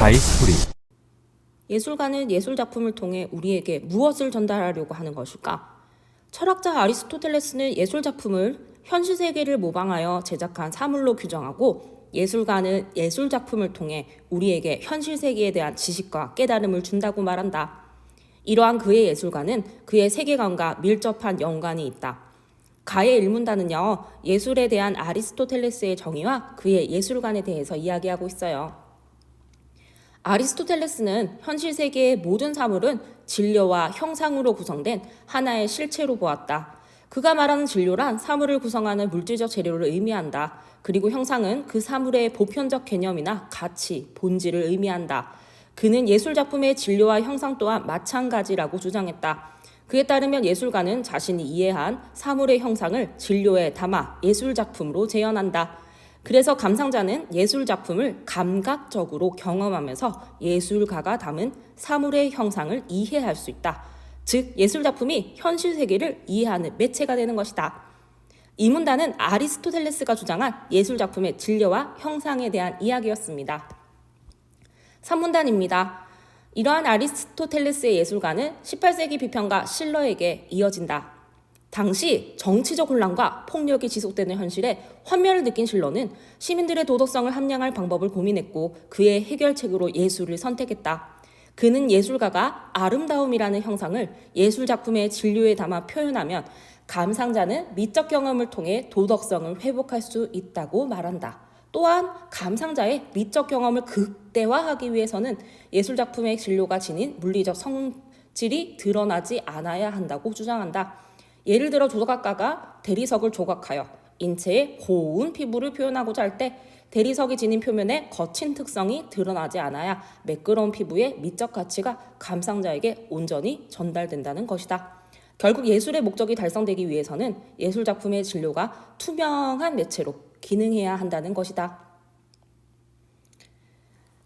다이스토리. 예술가는 예술작품을 통해 우리에게 무엇을 전달하려고 하는 것일까? 철학자 아리스토텔레스는 예술작품을 현실 세계를 모방하여 제작한 사물로 규정하고, 예술가는 예술작품을 통해 우리에게 현실 세계에 대한 지식과 깨달음을 준다고 말한다. 이러한 그의 예술관은 그의 세계관과 밀접한 연관이 있다. 가의 일문단은요, 예술에 대한 아리스토텔레스의 정의와 그의 예술관에 대해서 이야기하고 있어요. 아리스토텔레스는 현실 세계의 모든 사물은 진료와 형상으로 구성된 하나의 실체로 보았다. 그가 말하는 진료란 사물을 구성하는 물질적 재료를 의미한다. 그리고 형상은 그 사물의 보편적 개념이나 가치, 본질을 의미한다. 그는 예술작품의 진료와 형상 또한 마찬가지라고 주장했다. 그에 따르면 예술가는 자신이 이해한 사물의 형상을 진료에 담아 예술작품으로 재현한다. 그래서 감상자는 예술작품을 감각적으로 경험하면서 예술가가 담은 사물의 형상을 이해할 수 있다. 즉, 예술작품이 현실 세계를 이해하는 매체가 되는 것이다. 이 문단은 아리스토텔레스가 주장한 예술작품의 진료와 형상에 대한 이야기였습니다. 3문단입니다. 이러한 아리스토텔레스의 예술가는 18세기 비평가 실러에게 이어진다. 당시 정치적 혼란과 폭력이 지속되는 현실에 환멸을 느낀 실러는 시민들의 도덕성을 함량할 방법을 고민했고, 그의 해결책으로 예술을 선택했다. 그는 예술가가 아름다움이라는 형상을 예술작품의 진료에 담아 표현하면 감상자는 미적 경험을 통해 도덕성을 회복할 수 있다고 말한다. 또한 감상자의 미적 경험을 극대화하기 위해서는 예술작품의 진료가 지닌 물리적 성질이 드러나지 않아야 한다고 주장한다. 예를 들어 조각가가 대리석을 조각하여 인체의 고운 피부를 표현하고자 할 때 대리석이 지닌 표면에 거친 특성이 드러나지 않아야 매끄러운 피부의 미적 가치가 감상자에게 온전히 전달된다는 것이다. 결국 예술의 목적이 달성되기 위해서는 예술작품의 진료가 투명한 매체로 기능해야 한다는 것이다.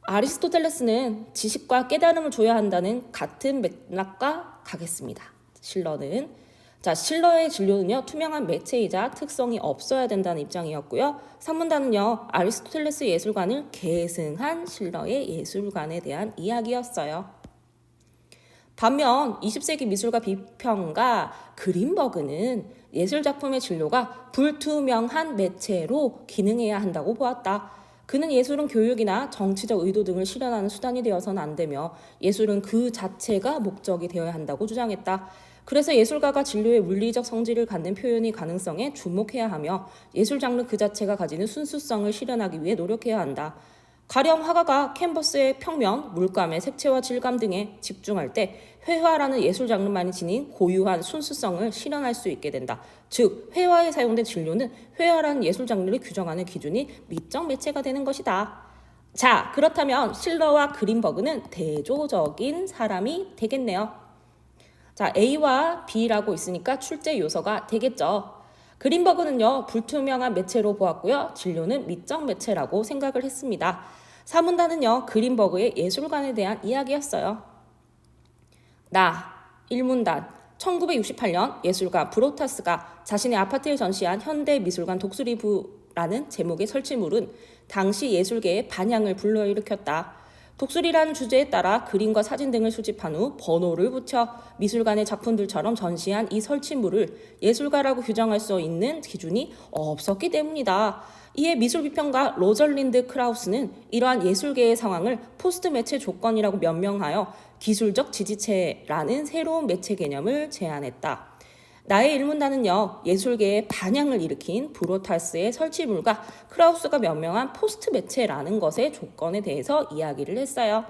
아리스토텔레스는 지식과 깨달음을 줘야 한다는 같은 맥락과 가겠습니다. 실러의 진료는요, 투명한 매체이자 특성이 없어야 된다는 입장이었고요. 3문단은요, 아리스토텔레스 예술관을 계승한 실러의 예술관에 대한 이야기였어요. 반면 20세기 미술가 비평가 그린버그는 예술작품의 진료가 불투명한 매체로 기능해야 한다고 보았다. 그는 예술은 교육이나 정치적 의도 등을 실현하는 수단이 되어서는 안 되며 예술은 그 자체가 목적이 되어야 한다고 주장했다. 그래서 예술가가 진료의 물리적 성질을 갖는 표현의 가능성에 주목해야 하며 예술 장르 그 자체가 가지는 순수성을 실현하기 위해 노력해야 한다. 가령 화가가 캔버스의 평면, 물감의 색채와 질감 등에 집중할 때 회화라는 예술 장르만이 지닌 고유한 순수성을 실현할 수 있게 된다. 즉, 회화에 사용된 진료는 회화라는 예술 장르를 규정하는 기준이 미적 매체가 되는 것이다. 자, 그렇다면 실러와 그린버그는 대조적인 사람이 되겠네요. 자, A와 B라고 있으니까 출제 요소가 되겠죠. 그린버그는요, 불투명한 매체로 보았고요. 진료는 미적 매체라고 생각을 했습니다. 3문단은요, 그린버그의 예술관에 대한 이야기였어요. 1문단. 1968년 예술가 브로타스가 자신의 아파트에 전시한 현대미술관 독수리부라는 제목의 설치물은 당시 예술계의 반향을 불러일으켰다. 독수리라는 주제에 따라 그림과 사진 등을 수집한 후 번호를 붙여 미술관의 작품들처럼 전시한 이 설치물을 예술가라고 규정할 수 있는 기준이 없었기 때문이다. 이에 미술비평가 로절린드 크라우스는 이러한 예술계의 상황을 포스트 매체 조건이라고 명명하여 기술적 지지체라는 새로운 매체 개념을 제안했다. 나의 일문단은요, 예술계의 반향을 일으킨 브로타스의 설치물과 크라우스가 명명한 포스트 매체라는 것의 조건에 대해서 이야기를 했어요.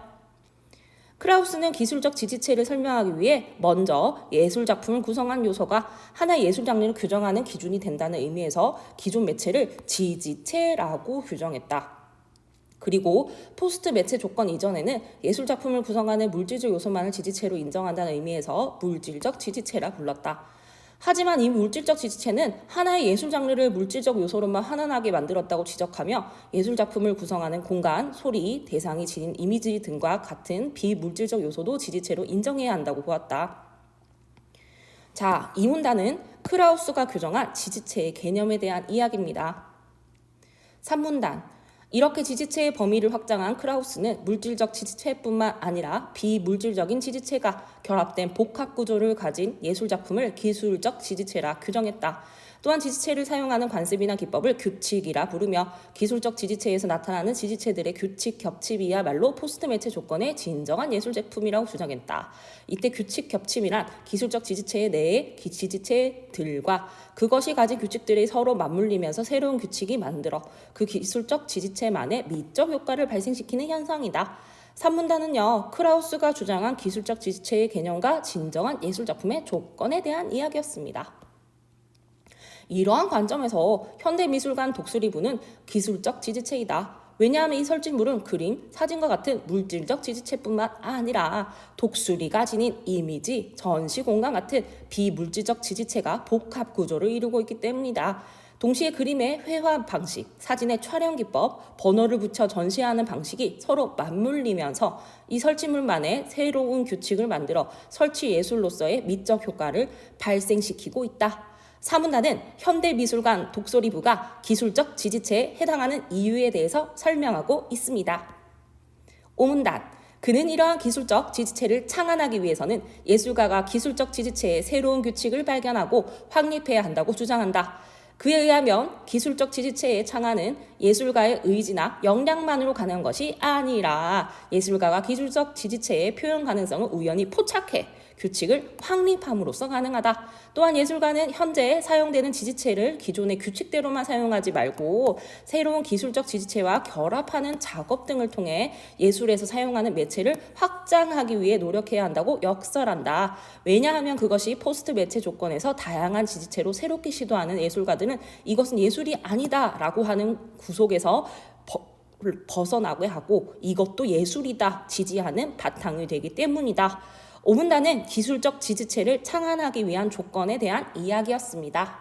크라우스는 기술적 지지체를 설명하기 위해 먼저 예술작품을 구성한 요소가 하나의 예술 장르를 규정하는 기준이 된다는 의미에서 기존 매체를 지지체라고 규정했다. 그리고 포스트 매체 조건 이전에는 예술작품을 구성하는 물질적 요소만을 지지체로 인정한다는 의미에서 물질적 지지체라 불렀다. 하지만 이 물질적 지지체는 하나의 예술 장르를 물질적 요소로만 환원하게 만들었다고 지적하며 예술작품을 구성하는 공간, 소리, 대상이 지닌 이미지 등과 같은 비물질적 요소도 지지체로 인정해야 한다고 보았다. 자, 이 문단은 크라우스가 규정한 지지체의 개념에 대한 이야기입니다. 3문단. 이렇게 지지체의 범위를 확장한 크라우스는 물질적 지지체뿐만 아니라 비물질적인 지지체가 결합된 복합 구조를 가진 예술작품을 기술적 지지체라 규정했다. 또한 지지체를 사용하는 관습이나 기법을 규칙이라 부르며 기술적 지지체에서 나타나는 지지체들의 규칙 겹침이야말로 포스트 매체 조건의 진정한 예술 제품이라고 주장했다. 이때 규칙 겹침이란 기술적 지지체 내의 지지체들과 그것이 가진 규칙들이 서로 맞물리면서 새로운 규칙이 만들어 그 기술적 지지체만의 미적 효과를 발생시키는 현상이다. 산문단은요, 크라우스가 주장한 기술적 지지체의 개념과 진정한 예술작품의 조건에 대한 이야기였습니다. 이러한 관점에서 현대미술관 독수리부는 기술적 지지체이다. 왜냐하면 이 설치물은 그림, 사진과 같은 물질적 지지체뿐만 아니라 독수리가 지닌 이미지, 전시 공간 같은 비물질적 지지체가 복합 구조를 이루고 있기 때문이다. 동시에 그림의 회화 방식, 사진의 촬영 기법, 번호를 붙여 전시하는 방식이 서로 맞물리면서 이 설치물만의 새로운 규칙을 만들어 설치 예술로서의 미적 효과를 발생시키고 있다. 사문단은 현대미술관 독수리부가 기술적 지지체에 해당하는 이유에 대해서 설명하고 있습니다. 오문단, 그는 이러한 기술적 지지체를 창안하기 위해서는 예술가가 기술적 지지체의 새로운 규칙을 발견하고 확립해야 한다고 주장한다. 그에 의하면 기술적 지지체의 창안은 예술가의 의지나 역량만으로 가능한 것이 아니라 예술가가 기술적 지지체의 표현 가능성을 우연히 포착해 규칙을 확립함으로써 가능하다. 또한 예술가는 현재 사용되는 지지체를 기존의 규칙대로만 사용하지 말고 새로운 기술적 지지체와 결합하는 작업 등을 통해 예술에서 사용하는 매체를 확장하기 위해 노력해야 한다고 역설한다. 왜냐하면 그것이 포스트 매체 조건에서 다양한 지지체로 새롭게 시도하는 예술가들은 이것은 예술이 아니다 라고 하는 구속에서 벗어나게 하고 이것도 예술이다 지지하는 바탕이 되기 때문이다. 오문단은 기술적 지지체를 창안하기 위한 조건에 대한 이야기였습니다.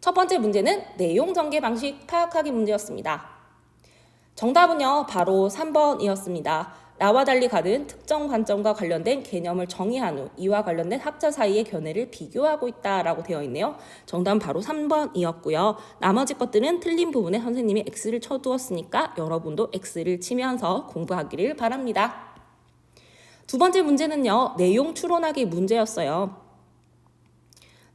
첫 번째 문제는 내용 전개 방식 파악하기 문제였습니다. 정답은요, 바로 3번이었습니다. 나와 달리 가는 특정 관점과 관련된 개념을 정의한 후 이와 관련된 학자 사이의 견해를 비교하고 있다라고 되어 있네요. 정답은 바로 3번이었고요. 나머지 것들은 틀린 부분에 선생님이 X를 쳐두었으니까 여러분도 X를 치면서 공부하기를 바랍니다. 두 번째 문제는요, 내용 추론하기 문제였어요.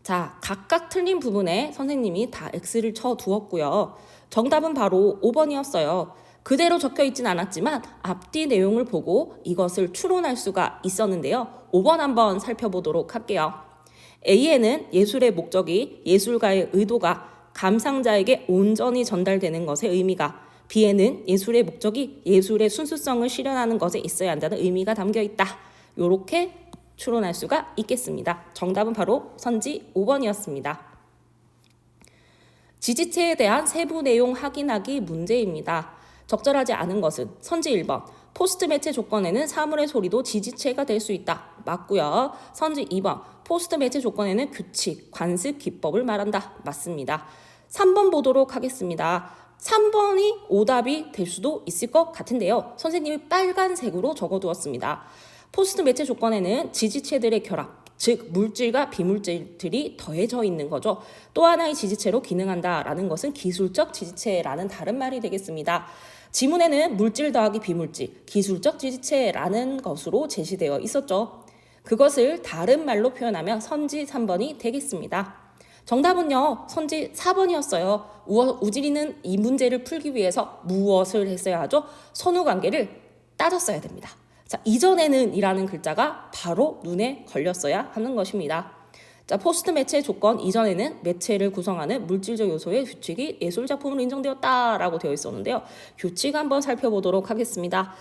자, 각각 틀린 부분에 선생님이 다 X를 쳐두었고요. 정답은 바로 5번이었어요. 그대로 적혀 있진 않았지만 앞뒤 내용을 보고 이것을 추론할 수가 있었는데요. 5번 한번 살펴보도록 할게요. A에는 예술의 목적이 예술가의 의도가 감상자에게 온전히 전달되는 것의 의미가, B에는 예술의 목적이 예술의 순수성을 실현하는 것에 있어야 한다는 의미가 담겨 있다. 이렇게 추론할 수가 있겠습니다. 정답은 바로 선지 5번이었습니다. 지지체에 대한 세부 내용 확인하기 문제입니다. 적절하지 않은 것은 선지 1번, 포스트 매체 조건에는 사물의 소리도 지지체가 될 수 있다. 맞고요. 선지 2번, 포스트 매체 조건에는 규칙, 관습, 기법을 말한다. 맞습니다. 3번 보도록 하겠습니다. 3번이 오답이 될 수도 있을 것 같은데요. 선생님이 빨간색으로 적어두었습니다. 포스트 매체 조건에는 지지체들의 결합, 즉 물질과 비물질들이 더해져 있는 거죠. 또 하나의 지지체로 기능한다라는 것은 기술적 지지체라는 다른 말이 되겠습니다. 지문에는 물질 더하기 비물질, 기술적 지지체라는 것으로 제시되어 있었죠. 그것을 다른 말로 표현하면 선지 3번이 되겠습니다. 정답은요, 선지 4번이었어요. 우진이는 이 문제를 풀기 위해서 무엇을 했어야 하죠? 선후관계를 따졌어야 됩니다. 자, 이전에는 이라는 글자가 바로 눈에 걸렸어야 하는 것입니다. 자, 포스트 매체 조건 이전에는 매체를 구성하는 물질적 요소의 규칙이 예술작품으로 인정되었다라고 되어 있었는데요. 규칙 한번 살펴보도록 하겠습니다.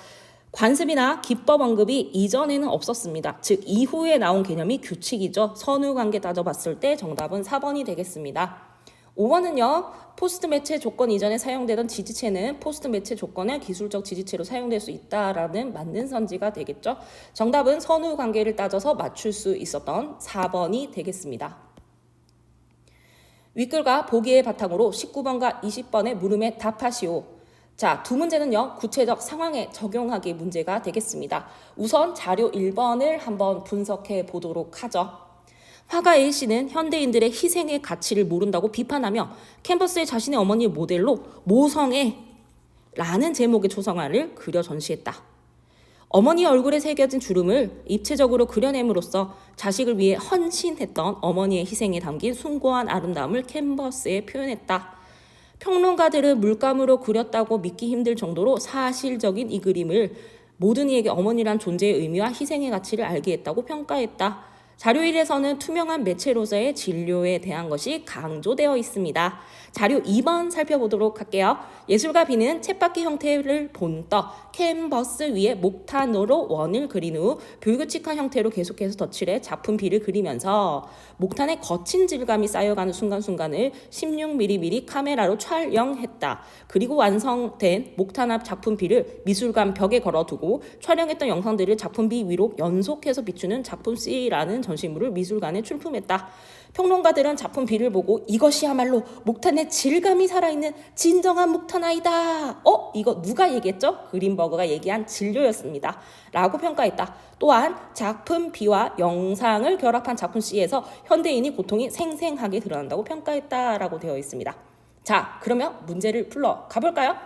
관습이나 기법 언급이 이전에는 없었습니다. 즉 이후에 나온 개념이 규칙이죠. 선후관계 따져봤을 때 정답은 4번이 되겠습니다. 5번은요. 포스트 매체 조건 이전에 사용되던 지지체는 포스트 매체 조건의 기술적 지지체로 사용될 수 있다라는 맞는 선지가 되겠죠. 정답은 선후관계를 따져서 맞출 수 있었던 4번이 되겠습니다. 윗글과 보기의 바탕으로 19번과 20번의 물음에 답하시오. 자, 두 문제는요, 구체적 상황에 적용하기 문제가 되겠습니다. 우선 자료 1번을 한번 분석해 보도록 하죠. 화가 A씨는 현대인들의 희생의 가치를 모른다고 비판하며 캔버스에 자신의 어머니의 모델로 모성애 라는 제목의 초상화를 그려 전시했다. 어머니 얼굴에 새겨진 주름을 입체적으로 그려냄으로써 자식을 위해 헌신했던 어머니의 희생에 담긴 숭고한 아름다움을 캔버스에 표현했다. 평론가들은 물감으로 그렸다고 믿기 힘들 정도로 사실적인 이 그림을 모든 이에게 어머니란 존재의 의미와 희생의 가치를 알게 했다고 평가했다. 자료 1에서는 투명한 매체로서의 진료에 대한 것이 강조되어 있습니다. 자료 2번 살펴보도록 할게요. 예술가 B는 쳇바퀴 형태를 본떠 캔버스 위에 목탄으로 원을 그린 후 불규칙한 형태로 계속해서 덧칠해 작품 B를 그리면서 목탄에 거친 질감이 쌓여가는 순간순간을 16mm 카메라로 촬영했다. 그리고 완성된 목탄 앞 작품 B를 미술관 벽에 걸어두고 촬영했던 영상들을 작품 B 위로 연속해서 비추는 작품 C라는 전시물을 미술관에 출품했다. 평론가들은 작품 B를 보고 이것이야말로 목탄의 질감이 살아있는 진정한 목탄 아이다. 이거 누가 얘기했죠? 그린버그가 얘기한 진료였습니다. 라고 평가했다. 또한 작품 B와 영상을 결합한 작품 C에서 현대인이 고통이 생생하게 드러난다고 평가했다라고 되어 있습니다. 자, 그러면 문제를 풀러 가볼까요?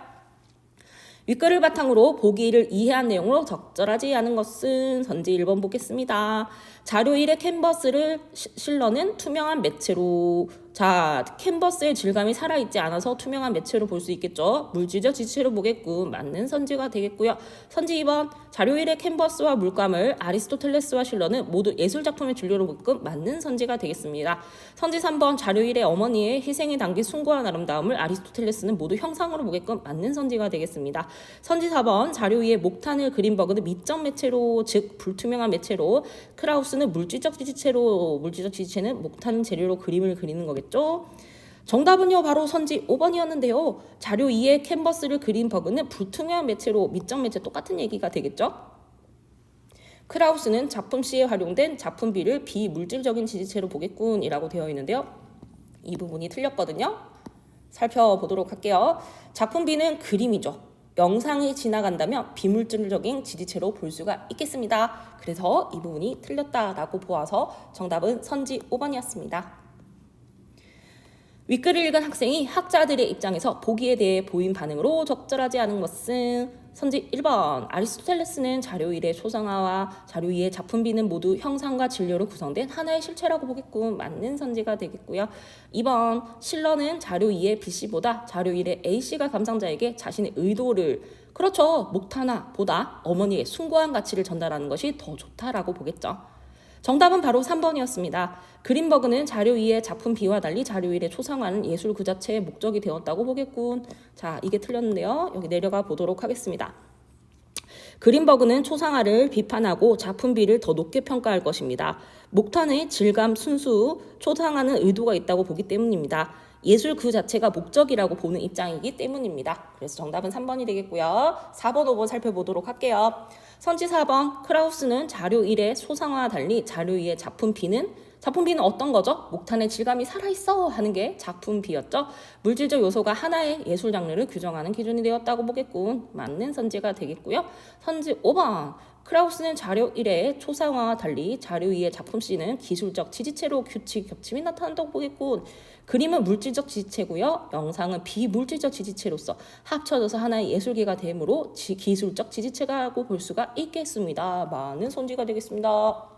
윗글을 바탕으로 보기를 이해한 내용으로 적절하지 않은 것은 선지 1번 보겠습니다. 자료 1의 캔버스를 실러는 투명한 매체로 자, 캔버스의 질감이 살아있지 않아서 투명한 매체로 볼 수 있겠죠. 물질적 지체로 보겠군. 맞는 선지가 되겠고요. 선지 2번 자료 1의 캔버스와 물감을 아리스토텔레스와 실러는 모두 예술작품의 진료로 보게끔 맞는 선지가 되겠습니다. 선지 3번 자료 1의 어머니의 희생에 담긴 숭고한 아름다움을 아리스토텔레스는 모두 형상으로 보게끔 맞는 선지가 되겠습니다. 선지 4번 자료 2의 목탄을 그린 버그는 미적 매체로 즉 불투명한 매체로 크라우스는 물질적 지체로 물질적 지체는 목탄 재료로 그림을 그리는 거겠죠. 정답은요 바로 선지 5번이었는데요. 자료 2의 캔버스를 그린 버그는 불투명한 매체로 미적 매체 똑같은 얘기가 되겠죠. 크라우스는 작품 C에 활용된 작품 B를 비물질적인 지지체로 보겠군 이라고 되어 있는데요. 이 부분이 틀렸거든요. 살펴보도록 할게요. 작품 B는 그림이죠. 영상이 지나간다면 비물질적인 지지체로 볼 수가 있겠습니다. 그래서 이 부분이 틀렸다라고 보아서 정답은 선지 5번이었습니다. 윗글을 읽은 학생이 학자들의 입장에서 보기에 대해 보인 반응으로 적절하지 않은 것은 선지 1번 아리스토텔레스는 자료 1의 초상화와 자료 2의 작품 B는 모두 형상과 진료로 구성된 하나의 실체라고 보겠군. 맞는 선지가 되겠고요. 2번 실러는 자료 2의 B씨보다 자료 1의 A씨가 감상자에게 자신의 의도를 그렇죠. 목탄화보다 어머니의 숭고한 가치를 전달하는 것이 더 좋다라고 보겠죠. 정답은 바로 3번이었습니다. 그린버그는 자료 2의 작품 B와 달리 자료 1의 초상화는 예술 그 자체의 목적이 되었다고 보겠군. 자, 이게 틀렸는데요. 여기 내려가 보도록 하겠습니다. 그린버그는 초상화를 비판하고 작품 B를 더 높게 평가할 것입니다. 목탄의 질감 순수, 초상화는 의도가 있다고 보기 때문입니다. 예술 그 자체가 목적이라고 보는 입장이기 때문입니다. 그래서 정답은 3번이 되겠고요. 4번, 5번 살펴보도록 할게요. 선지 4번 크라우스는 자료 1의 초상화와 달리 자료 2의 작품 B는 어떤 거죠? 목탄의 질감이 살아있어 하는 게 작품 B였죠. 물질적 요소가 하나의 예술 장르를 규정하는 기준이 되었다고 보겠군. 맞는 선지가 되겠고요. 선지 5번 크라우스는 자료 1의 초상화와 달리 자료 2의 작품 C는 기술적 지지체로 규칙 겹침이 나타난다고 보겠군. 그림은 물질적 지지체고요. 영상은 비물질적 지지체로서 합쳐져서 하나의 예술기가 되므로 기술적 지지체라고 볼 수가 있겠습니다. 많은 선지가 되겠습니다.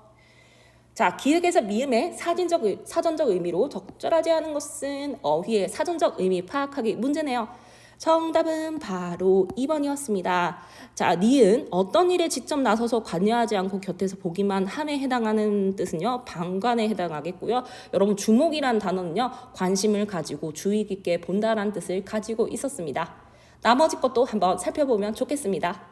자, 기획에서 미음의 사전적 의미로 적절하지 않은 것은 어휘의 사전적 의미 파악하기 문제네요. 정답은 바로 2번이었습니다. 자, 니은 어떤 일에 직접 나서서 관여하지 않고 곁에서 보기만 함에 해당하는 뜻은요. 방관에 해당하겠고요. 여러분 주목이란 단어는요. 관심을 가지고 주의 깊게 본다라는 뜻을 가지고 있었습니다. 나머지 것도 한번 살펴보면 좋겠습니다.